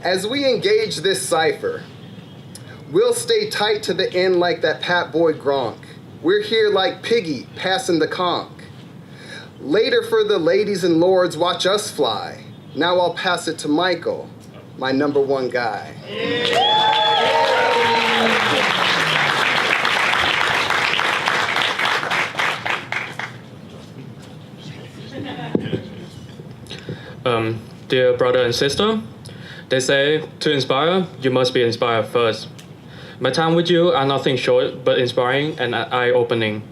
As we engage this cipher, we'll stay tight to the end like that Pat Boy Gronk. We're here like Piggy passing the conch. Later for the ladies and lords, watch us fly. Now I'll pass it to Michael, my number one guy. Dear brother and sister, they say to inspire, you must be inspired first. My time with you are nothing short but inspiring and eye-opening.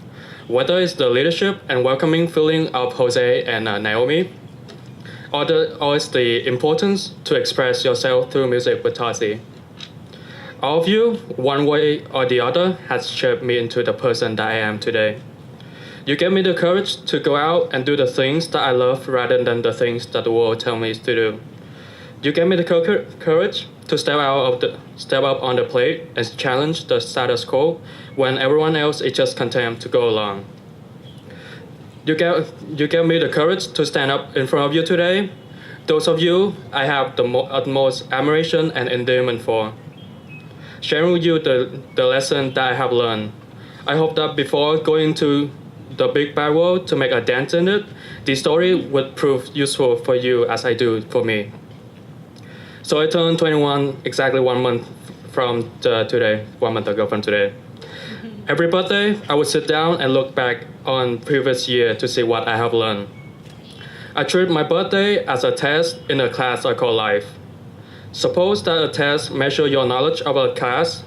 Whether it's the leadership and welcoming feeling of Jose and Naomi, or it's the importance to express yourself through music with Tazi. All of you, one way or the other, has shaped me into the person that I am today. You gave me the courage to go out and do the things that I love rather than the things that the world tells me to do. You gave me the courage to step up on the plate and challenge the status quo when everyone else is just content to go along. You gave me the courage to stand up in front of you today. Those of you I have the utmost admiration and endearment for. Sharing with you the lesson that I have learned. I hope that before going to the big bad world to make a dent in it, this story would prove useful for you as I do for me. So I turned 21 exactly 1 month from today, 1 month ago from today. Every birthday, I would sit down and look back on previous year to see what I have learned. I treat my birthday as a test in a class I call life. Suppose that a test measures your knowledge of a class,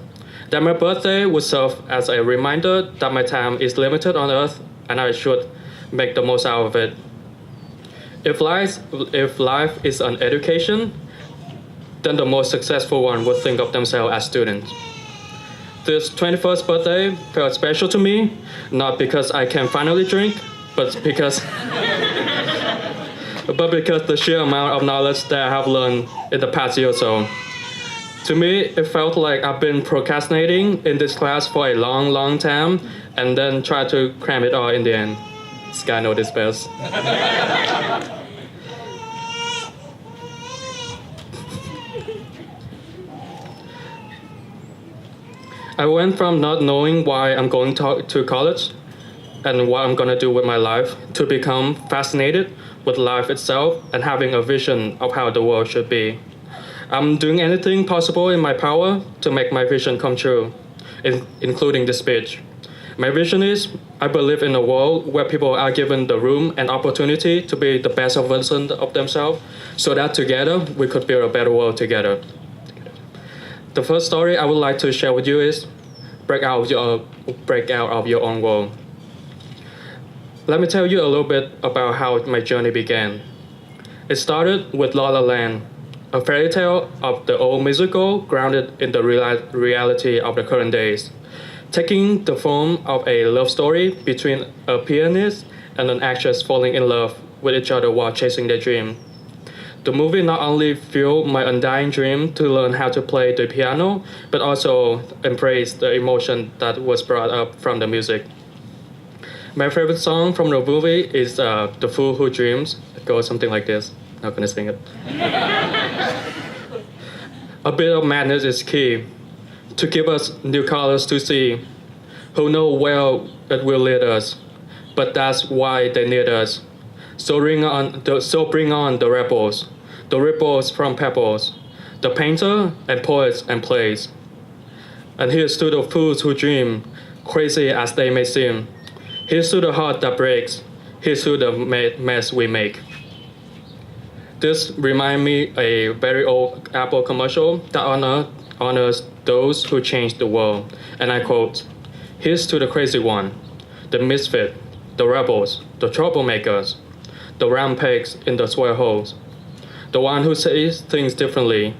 then my birthday would serve as a reminder that my time is limited on earth and I should make the most out of it. If life is an education, then the most successful one would think of themselves as students. This 21st birthday felt special to me, not because I can finally drink, but because the sheer amount of knowledge that I have learned in the past year or so. To me, it felt like I've been procrastinating in this class for a long, long time, and then tried to cram it all in the end. This guy knows this best. I went from not knowing why I'm going to college and what I'm gonna do with my life to become fascinated with life itself and having a vision of how the world should be. I'm doing anything possible in my power to make my vision come true, including this speech. My vision is, I believe in a world where people are given the room and opportunity to be the best version of themselves, so that together we could build a better world together. The first story I would like to share with you is break out of your own world. Let me tell you a little bit about how my journey began. It started with La La Land, a fairy tale of the old musical grounded in the reality of the current days, taking the form of a love story between a pianist and an actress falling in love with each other while chasing their dream. The movie not only fueled my undying dream to learn how to play the piano, but also embraced the emotion that was brought up from the music. My favorite song from the movie is The Fool Who Dreams. It goes something like this. Not gonna sing it. A bit of madness is key to give us new colors to see. Who know where it will lead us, but that's why they need us. So bring on the rebels, the ripples from pebbles, the painter and poets and plays. And here's to the fools who dream, crazy as they may seem. Here's to the heart that breaks. Here's to the mess we make. This reminds me a very old Apple commercial that honors those who change the world. And I quote, "Here's to the crazy one, the misfit, the rebels, the troublemakers, the round pegs in the square holes, the one who says things differently,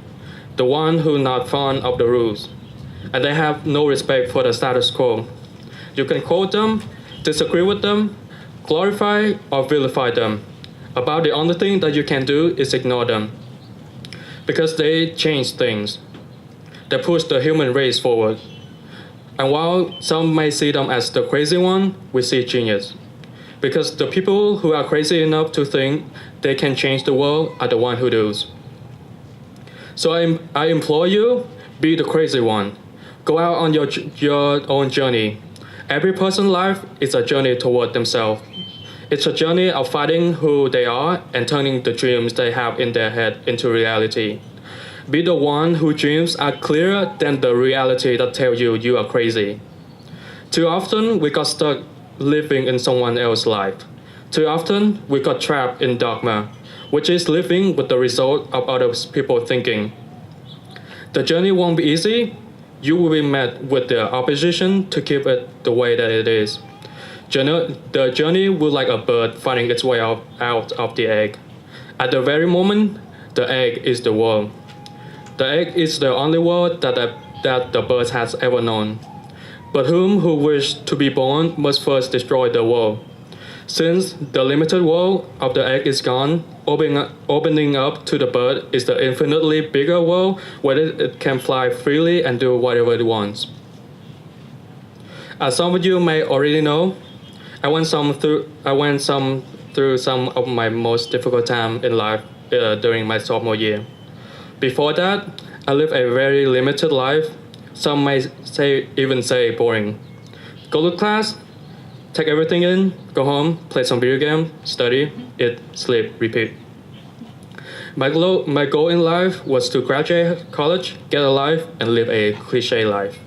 the one who not fond of the rules, and they have no respect for the status quo. You can quote them, disagree with them, glorify or vilify them. About the only thing that you can do is ignore them. Because they change things. They push the human race forward. And while some may see them as the crazy one, we see genius. Because the people who are crazy enough to think they can change the world are the one who does." So I implore you, be the crazy one. Go out on your own journey. Every person's life is a journey toward themselves. It's a journey of finding who they are and turning the dreams they have in their head into reality. Be the one whose dreams are clearer than the reality that tells you you are crazy. Too often, we got stuck living in someone else's life. Too often, we got trapped in dogma, which is living with the result of other people thinking. The journey won't be easy. You will be met with the opposition to keep it the way that it is. The journey will like a bird finding its way out of the egg. At the very moment, the egg is the world. The egg is the only world that the bird has ever known. But who wish to be born must first destroy the world. Since the limited world of the egg is gone, opening up to the bird is the infinitely bigger world where it can fly freely and do whatever it wants. As some of you may already know, I went through some of my most difficult time in life during my sophomore year. Before that, I lived a very limited life. Some may even say boring. Go to class, take everything in, go home, play some video game, study, eat, sleep, repeat. My goal in life was to graduate college, get a life, and live a cliche life.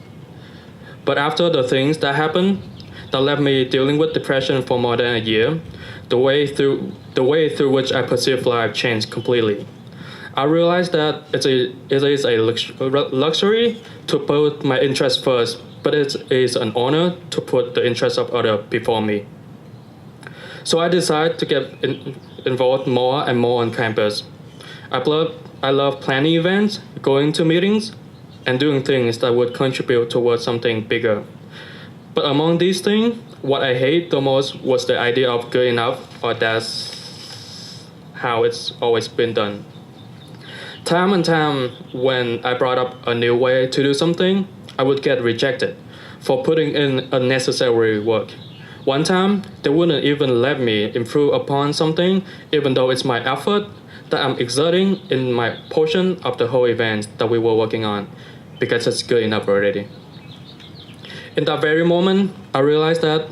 But after the things that happened, that left me dealing with depression for more than a year, the way through which I perceive life changed completely. I realized that it is a luxury to put my interests first, but it is an honor to put the interests of others before me. So I decided to get involved more and more on campus. I love planning events, going to meetings, and doing things that would contribute towards something bigger. But among these things, what I hate the most was the idea of good enough, or that's how it's always been done. Time and time when I brought up a new way to do something, I would get rejected for putting in unnecessary work. One time, they wouldn't even let me improve upon something, even though it's my effort that I'm exerting in my portion of the whole event that we were working on, because it's good enough already. In that very moment, I realized that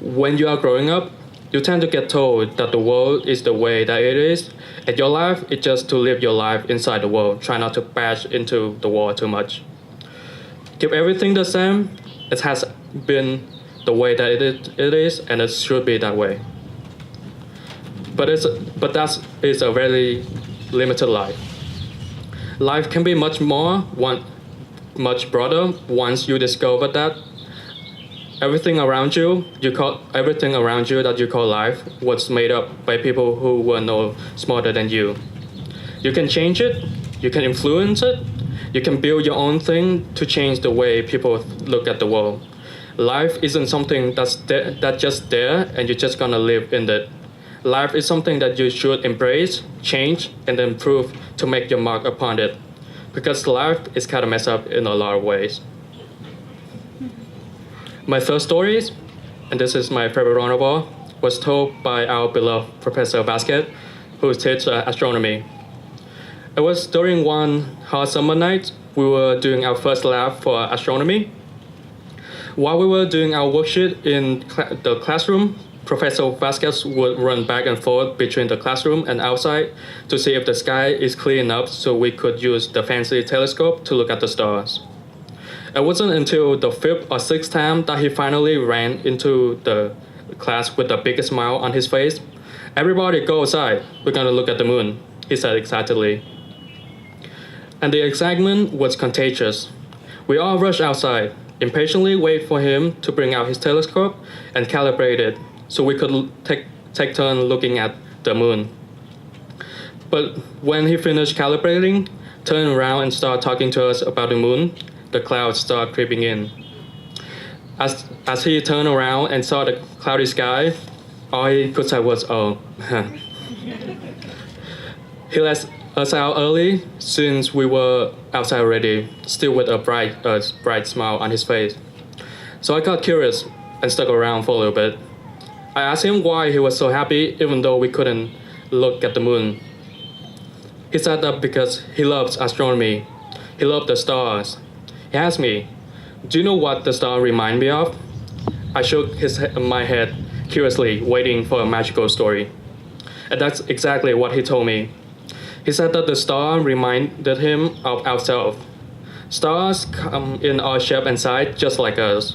when you are growing up, you tend to get told that the world is the way that it is, and your life is just to live your life inside the world. Try not to bash into the wall too much. Keep everything the same. It has been the way that it is, and it should be that way. But that is a very limited life. Life can be much broader once you discover that everything around you that you call life was made up by people who were no smarter than you. You can change it, you can influence it, you can build your own thing to change the way people look at the world. Life isn't something that's just there and you're just gonna live in it. Life is something that you should embrace, change, and improve to make your mark upon it. Because life is kind of messed up in a lot of ways. My third story, and this is my favorite one of all, was told by our beloved Professor Vasquez, who teaches astronomy. It was during one hot summer night. We were doing our first lab for astronomy. While we were doing our worksheet in the classroom, Professor Vasquez would run back and forth between the classroom and outside to see if the sky is clear enough so we could use the fancy telescope to look at the stars. It wasn't until the fifth or sixth time that he finally ran into the class with the biggest smile on his face. "Everybody go outside, we're gonna look at the moon," he said excitedly. And the excitement was contagious. We all rushed outside, impatiently wait for him to bring out his telescope and calibrate it so we could take turn looking at the moon. But when he finished calibrating, turned around and started talking to us about the moon, the clouds started creeping in. As he turned around and saw the cloudy sky, all he could say was, "Oh." He let us out early since we were outside already, still with a bright smile on his face. So I got curious and stuck around for a little bit. I asked him why he was so happy even though we couldn't look at the moon. He said that because he loves astronomy, he loved the stars. He asked me, "Do you know what the star remind me of?" I shook my head curiously, waiting for a magical story. And that's exactly what he told me. He said that the star reminded him of ourselves. Stars come in our shape and size just like us.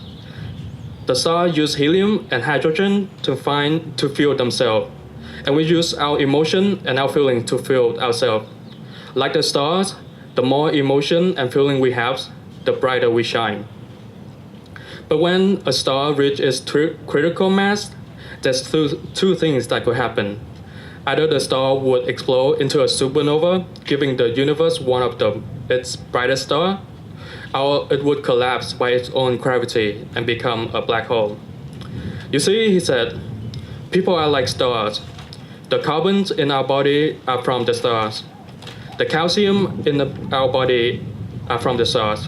The stars use helium and hydrogen to fuel themselves, and we use our emotion and our feeling to fuel ourselves. Like the stars, the more emotion and feeling we have, the brighter we shine. But when a star reaches critical mass, there's two things that could happen. Either the star would explode into a supernova, giving the universe one of its brightest stars, or it would collapse by its own gravity and become a black hole. You see, he said, people are like stars. The carbons in our body are from the stars. The calcium in our body are from the stars.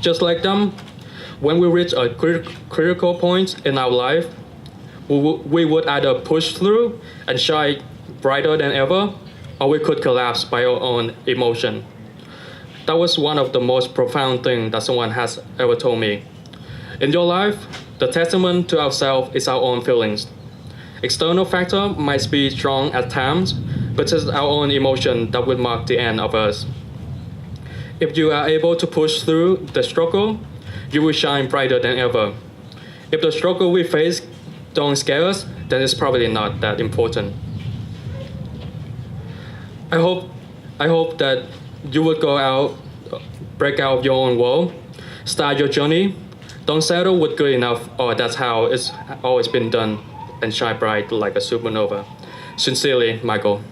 Just like them, when we reach a critical point in our life, we would either push through and shine brighter than ever, or we could collapse by our own emotion. That was one of the most profound things that someone has ever told me. In your life, the testament to ourselves is our own feelings. External factor might be strong at times, but it's our own emotion that will mark the end of us. If you are able to push through the struggle, you will shine brighter than ever. If the struggle we face don't scare us, then it's probably not that important. I hope that you would go out, break out of your own world, start your journey. Don't settle with good enough, or that's how it's always been done, and shine bright like a supernova. Sincerely, Michael.